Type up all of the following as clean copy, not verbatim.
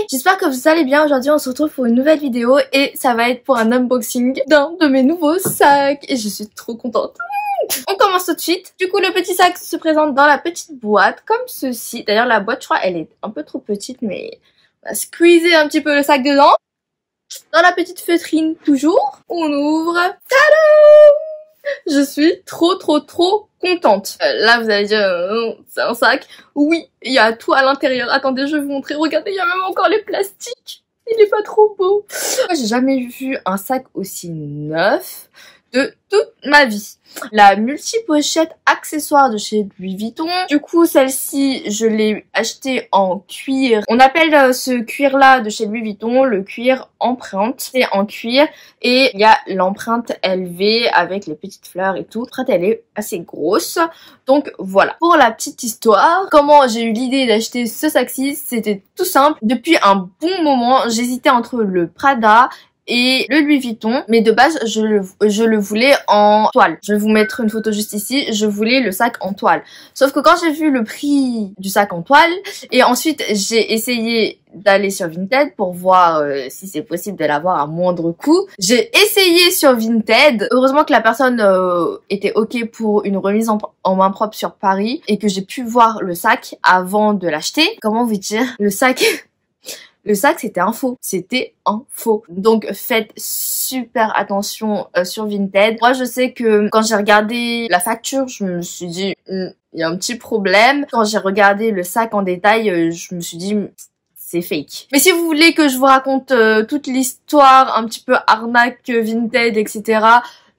j'espère que vous allez bien. Aujourd'hui on se retrouve pour une nouvelle vidéo et ça va être pour un unboxing d'un de mes nouveaux sacs et je suis trop contente. On commence tout de suite. Du coup le petit sac se présente dans la petite boîte comme ceci. D'ailleurs la boîte je crois elle est un peu trop petite mais on va squeezer un petit peu le sac dedans. Dans la petite feutrine toujours, on ouvre. Tadam! Je suis trop contente. Là vous allez dire c'est un sac. Oui, il y a tout à l'intérieur. Attendez, je vais vous montrer. Regardez, il y a même encore les plastiques. Il est pas trop beau. J'ai jamais vu un sac aussi neuf de toute ma vie. La multi-pochette accessoire de chez Louis Vuitton. Du coup, celle-ci, je l'ai achetée en cuir. On appelle ce cuir-là de chez Louis Vuitton le cuir empreinte. C'est en cuir et il y a l'empreinte LV avec les petites fleurs et tout. L'empreinte, elle est assez grosse. Donc voilà. Pour la petite histoire, comment j'ai eu l'idée d'acheter ce sac-ci, c'était tout simple. Depuis un bon moment, j'hésitais entre le Prada et le Louis Vuitton, mais de base je le voulais en toile. Je vais vous mettre une photo juste ici, je voulais le sac en toile. Sauf que quand j'ai vu le prix du sac en toile, et ensuite j'ai essayé d'aller sur Vinted pour voir si c'est possible de l'avoir à moindre coût. J'ai essayé sur Vinted, heureusement que la personne était ok pour une remise en main propre sur Paris et que j'ai pu voir le sac avant de l'acheter. Comment vous dire, le sac c'était un faux. C'était un faux. Donc faites super attention sur Vinted. Moi je sais que quand j'ai regardé la facture, je me suis dit il y a un petit problème. Quand j'ai regardé le sac en détail, je me suis dit c'est fake. Mais si vous voulez que je vous raconte toute l'histoire, un petit peu arnaque Vinted, etc.,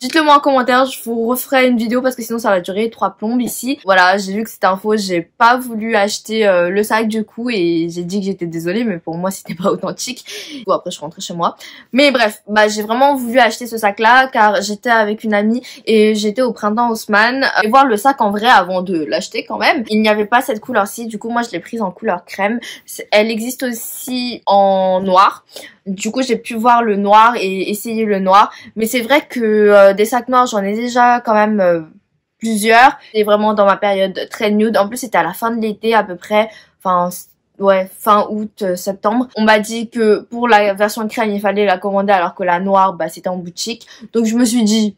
dites-le moi en commentaire, je vous referai une vidéo parce que sinon ça va durer 3 plombes ici. Voilà, j'ai vu que c'était un faux, j'ai pas voulu acheter le sac du coup et j'ai dit que j'étais désolée mais pour moi c'était pas authentique. Bon après je suis rentrée chez moi. Mais bref, j'ai vraiment voulu acheter ce sac là car j'étais avec une amie et j'étais au printemps Haussmann et voir le sac en vrai avant de l'acheter quand même. Il n'y avait pas cette couleur-ci, du coup moi je l'ai prise en couleur crème. Elle existe aussi en noir. Du coup j'ai pu voir le noir et essayer le noir, mais c'est vrai que des sacs noirs j'en ai déjà quand même plusieurs. C'est vraiment dans ma période très nude, en plus c'était à la fin de l'été à peu près, enfin ouais, fin août, septembre. On m'a dit que pour la version crème il fallait la commander alors que la noire c'était en boutique, donc je me suis dit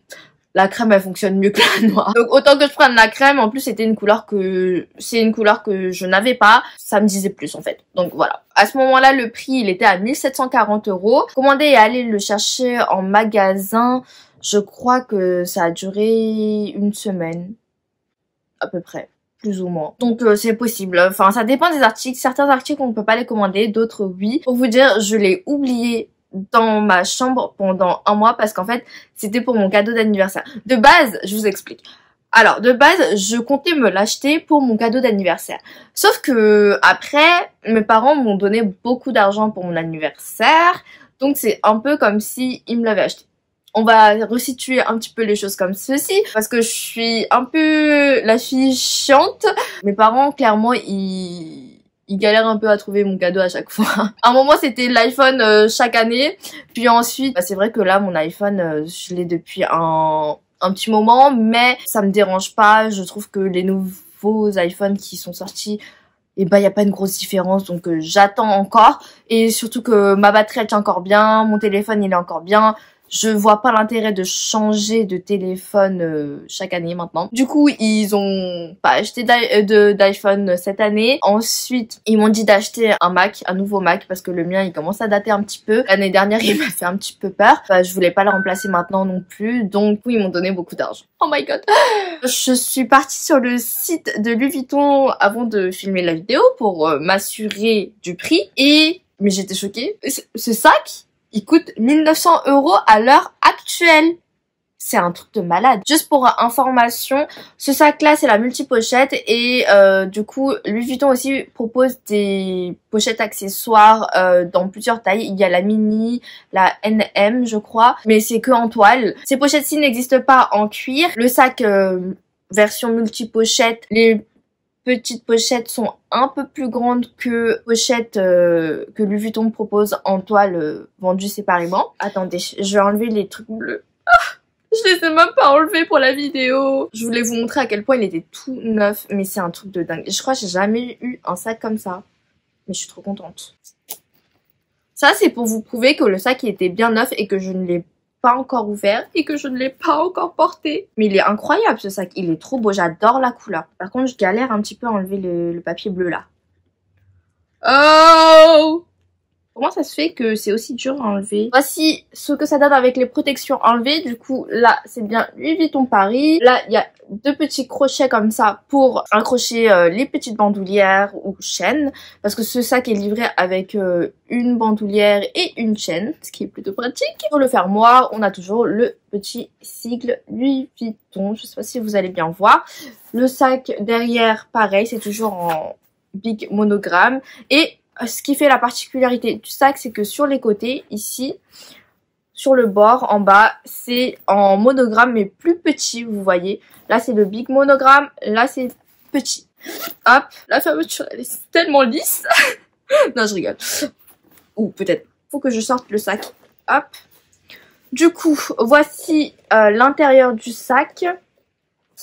la crème elle fonctionne mieux que la noire. Donc autant que je prenne la crème, en plus c'est une couleur que je n'avais pas, ça me disait plus en fait. Donc voilà. À ce moment-là le prix il était à 1740 €. Commander et aller le chercher en magasin, je crois que ça a duré une semaine à peu près. Plus ou moins. Donc c'est possible. Enfin ça dépend des articles. Certains articles on ne peut pas les commander, d'autres oui. Pour vous dire, je l'ai oublié dans ma chambre pendant un mois parce qu'en fait c'était pour mon cadeau d'anniversaire. De base, je vous explique. Alors de base, je comptais me l'acheter pour mon cadeau d'anniversaire. Sauf que après, mes parents m'ont donné beaucoup d'argent pour mon anniversaire. Donc c'est un peu comme si ils me l'avaient acheté. On va resituer un petit peu les choses comme ceci parce que je suis un peu la fille chiante. Mes parents clairement ils galèrent un peu à trouver mon cadeau à chaque fois. À un moment c'était l'iPhone chaque année, puis ensuite c'est vrai que là mon iPhone je l'ai depuis un petit moment, mais ça me dérange pas. Je trouve que les nouveaux iPhones qui sont sortis, et y a pas une grosse différence, donc j'attends encore, et surtout que ma batterie elle tient encore bien, mon téléphone il est encore bien. Je vois pas l'intérêt de changer de téléphone chaque année maintenant. Du coup, ils ont pas acheté d'iPhone cette année. Ensuite, ils m'ont dit d'acheter un Mac, un nouveau Mac, parce que le mien, il commence à dater un petit peu. L'année dernière, il m'a fait un petit peu peur. Je voulais pas le remplacer maintenant non plus. Donc, oui, ils m'ont donné beaucoup d'argent. Oh my god. Je suis partie sur le site de Louis Vuitton avant de filmer la vidéo pour m'assurer du prix. Mais j'étais choquée. Ce sac, il coûte 1900 € à l'heure actuelle. C'est un truc de malade. Juste pour information, ce sac-là, c'est la multi-pochette et du coup, Louis Vuitton aussi propose des pochettes accessoires dans plusieurs tailles. Il y a la mini, la NM, je crois, mais c'est que en toile. Ces pochettes-ci n'existent pas en cuir. Le sac version multi-pochette, les petites pochettes sont un peu plus grandes que pochettes que Louis Vuitton propose en toile vendues séparément. Attendez, je vais enlever les trucs bleus. Je les ai même pas enlevés pour la vidéo. Je voulais vous montrer à quel point il était tout neuf, mais c'est un truc de dingue. Je crois que j'ai jamais eu un sac comme ça, mais je suis trop contente. Ça, c'est pour vous prouver que le sac il était bien neuf et que je ne l'ai pas encore ouvert et que je ne l'ai pas encore porté. Mais il est incroyable ce sac, il est trop beau, j'adore la couleur. Par contre, je galère un petit peu à enlever le papier bleu là. Oh! Comment ça se fait que c'est aussi dur à enlever? Voici ce que ça donne avec les protections enlevées. Du coup, là, c'est bien Louis Vuitton Paris. Là, il y a deux petits crochets comme ça pour accrocher les petites bandoulières ou chaînes. Parce que ce sac est livré avec une bandoulière et une chaîne, ce qui est plutôt pratique. Pour le fermoir, on a toujours le petit sigle Louis Vuitton. Je sais pas si vous allez bien voir. Le sac derrière, pareil, c'est toujours en big monogramme. Et ce qui fait la particularité du sac, c'est que sur les côtés, ici, sur le bord, en bas, c'est en monogramme, mais plus petit, vous voyez. Là, c'est le big monogramme, là, c'est petit. Hop, la fermeture, elle est tellement lisse. Non, je rigole. Ou peut-être, faut que je sorte le sac. Hop. Du coup, voici l'intérieur du sac.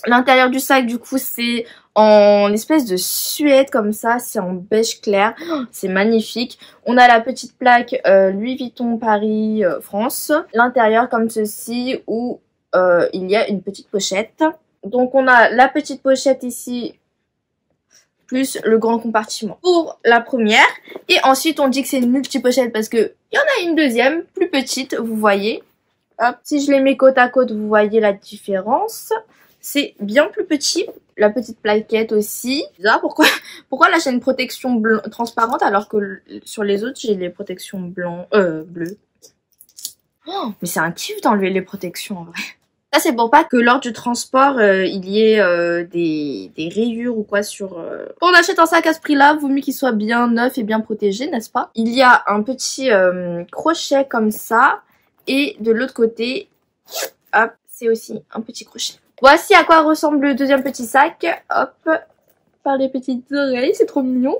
L'intérieur du sac, du coup, c'est en espèce de suède comme ça, c'est en beige clair, c'est magnifique. On a la petite plaque Louis Vuitton Paris France. L'intérieur comme ceci où il y a une petite pochette. Donc on a la petite pochette ici plus le grand compartiment pour la première. Et ensuite on dit que c'est une multi-pochette parce que il y en a une deuxième plus petite, vous voyez. Hop, si je les mets côte à côte, vous voyez la différence. C'est bien plus petit. La petite plaquette aussi. Bizarre, pourquoi là j'ai une protection transparente alors que sur les autres j'ai les protections bleues. Oh, mais c'est un kiff d'enlever les protections en vrai. Ça c'est pour pas que lors du transport il y ait des rayures ou quoi sur... Quand on achète un sac à ce prix là, vaut mieux qu'il soit bien neuf et bien protégé, n'est-ce pas? Il y a un petit crochet comme ça. Et de l'autre côté, hop, c'est aussi un petit crochet. Voici à quoi ressemble le deuxième petit sac. Hop, par les petites oreilles, c'est trop mignon.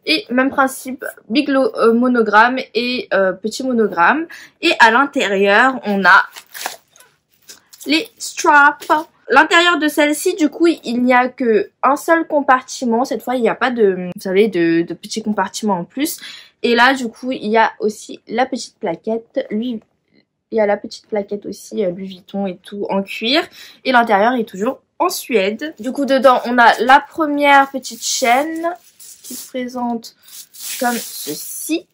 Et même principe, big monogramme et petit monogramme. Et à l'intérieur, on a les straps. L'intérieur de celle-ci, du coup, il n'y a que un seul compartiment. Cette fois, il n'y a pas de, vous savez, de petits compartiments en plus. Et là, du coup, il y a aussi la petite plaquette, il y a la petite plaquette aussi, Louis Vuitton et tout en cuir. Et l'intérieur est toujours en suède. Du coup, dedans, on a la première petite chaîne qui se présente comme ceci.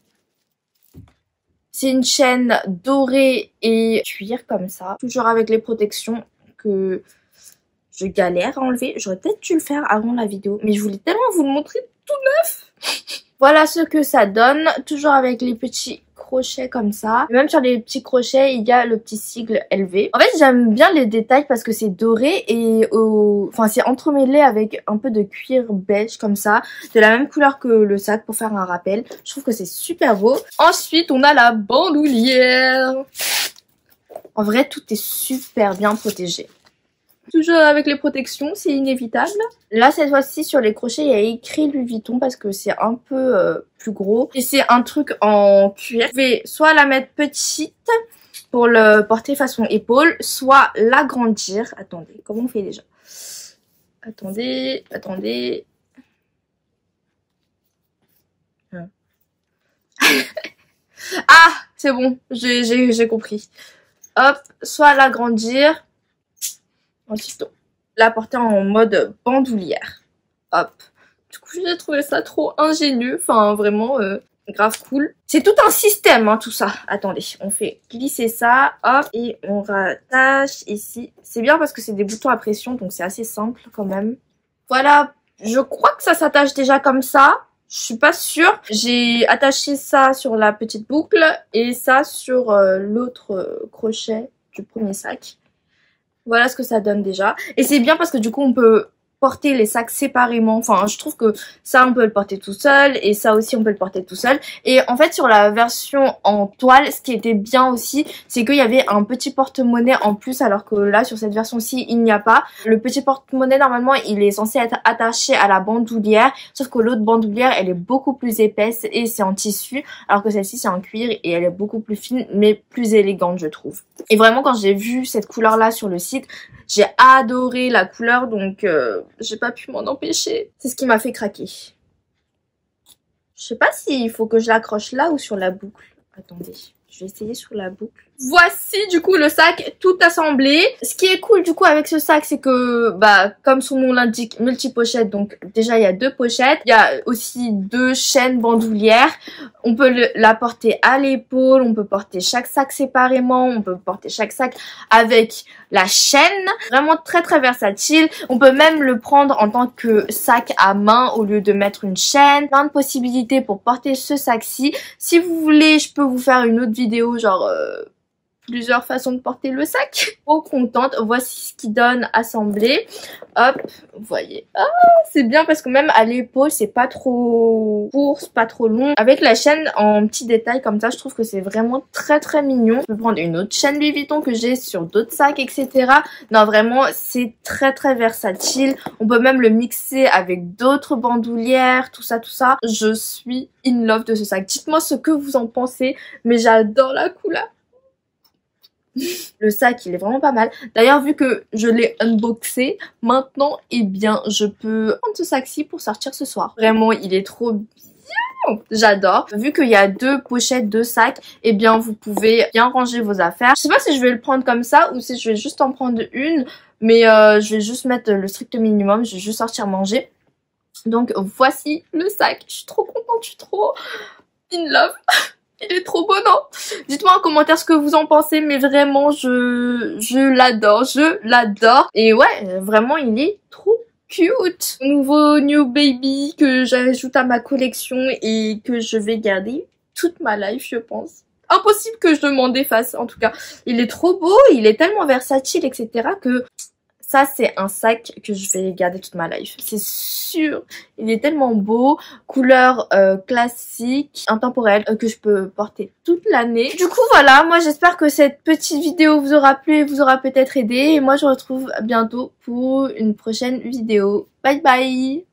C'est une chaîne dorée et cuir comme ça. Toujours avec les protections que je galère à enlever. J'aurais peut-être dû le faire avant la vidéo. Mais je voulais tellement vous le montrer tout neuf. Voilà ce que ça donne. Toujours avec les petits crochets comme ça. Et même sur les petits crochets, il y a le petit sigle LV. En fait, j'aime bien les détails parce que c'est doré et enfin c'est entremêlé avec un peu de cuir beige comme ça, de la même couleur que le sac pour faire un rappel. Je trouve que c'est super beau. Ensuite, on a la bandoulière. En vrai, tout est super bien protégé. Toujours avec les protections, c'est inévitable. Là, cette fois-ci, sur les crochets, il y a écrit Louis Vuitton parce que c'est un peu plus gros. Et c'est un truc en cuir. Vous pouvez soit la mettre petite pour le porter façon épaule, soit l'agrandir. Attendez, comment on fait déjà? Attendez. Ah, c'est bon, j'ai compris. Hop, soit l'agrandir. Ensuite, la porter en mode bandoulière. Hop. Du coup, j'ai trouvé ça trop ingénieux. Enfin, vraiment, grave cool. C'est tout un système, hein, tout ça. Attendez, on fait glisser ça. Hop. Et on rattache ici. C'est bien parce que c'est des boutons à pression, donc c'est assez simple quand même. Voilà. Je crois que ça s'attache déjà comme ça. Je suis pas sûre. J'ai attaché ça sur la petite boucle et ça sur l'autre crochet du premier sac. Voilà ce que ça donne déjà. Et c'est bien parce que du coup on peut porter les sacs séparément. Enfin, je trouve que ça on peut le porter tout seul et ça aussi on peut le porter tout seul. Et en fait sur la version en toile, ce qui était bien aussi, c'est qu'il y avait un petit porte-monnaie en plus, alors que là sur cette version-ci il n'y a pas. Le petit porte-monnaie normalement il est censé être attaché à la bandoulière, sauf que l'autre bandoulière elle est beaucoup plus épaisse et c'est en tissu, alors que celle-ci c'est en cuir et elle est beaucoup plus fine mais plus élégante je trouve. Et vraiment quand j'ai vu cette couleur là sur le site, j'ai adoré la couleur, donc j'ai pas pu m'en empêcher. C'est ce qui m'a fait craquer. Je sais pas s'il faut que je l'accroche là ou sur la boucle. Attendez, je vais essayer sur la boucle. Voici du coup le sac tout assemblé. Ce qui est cool du coup avec ce sac, c'est que comme son nom l'indique, multi-pochette. Donc déjà il y a 2 pochettes. Il y a aussi 2 chaînes bandoulières. On peut la porter à l'épaule. On peut porter chaque sac séparément. On peut porter chaque sac avec la chaîne. Vraiment très très versatile. On peut même le prendre en tant que sac à main au lieu de mettre une chaîne. Plein de possibilités pour porter ce sac-ci. Si vous voulez, je peux vous faire une autre vidéo genre plusieurs façons de porter le sac. Trop contente. Voici ce qui donne assemblé. Hop, vous voyez. Ah, c'est bien parce que même à l'épaule, c'est pas trop court, c'est pas trop long. Avec la chaîne en petits détails comme ça, je trouve que c'est vraiment très très mignon. Je peux prendre une autre chaîne Louis Vuitton que j'ai sur d'autres sacs, etc. Non, vraiment, c'est très très versatile. On peut même le mixer avec d'autres bandoulières, tout ça, tout ça. Je suis in love de ce sac. Dites-moi ce que vous en pensez, mais j'adore la couleur. Le sac, il est vraiment pas mal. D'ailleurs, vu que je l'ai unboxé, maintenant, eh bien, je peux prendre ce sac-ci pour sortir ce soir. Vraiment, il est trop bien. J'adore. Vu qu'il y a 2 pochettes, 2 sacs, eh bien, vous pouvez bien ranger vos affaires. Je sais pas si je vais le prendre comme ça ou si je vais juste en prendre une. Mais je vais juste mettre le strict minimum. Je vais juste sortir manger. Donc, voici le sac. Je suis trop contente. Je suis trop in love. Il est trop beau, non? Dites-moi en commentaire ce que vous en pensez, mais vraiment, je l'adore. Et ouais, vraiment, il est trop cute. Nouveau New Baby que j'ajoute à ma collection et que je vais garder toute ma life, je pense. Impossible que je m'en défasse, en tout cas. Il est trop beau, il est tellement versatile, etc. que... Ça, c'est un sac que je vais garder toute ma life. C'est sûr. Il est tellement beau. Couleur classique, intemporelle, que je peux porter toute l'année. Du coup, voilà. Moi, j'espère que cette petite vidéo vous aura plu et vous aura peut-être aidé. Et moi, je vous retrouve bientôt pour une prochaine vidéo. Bye bye.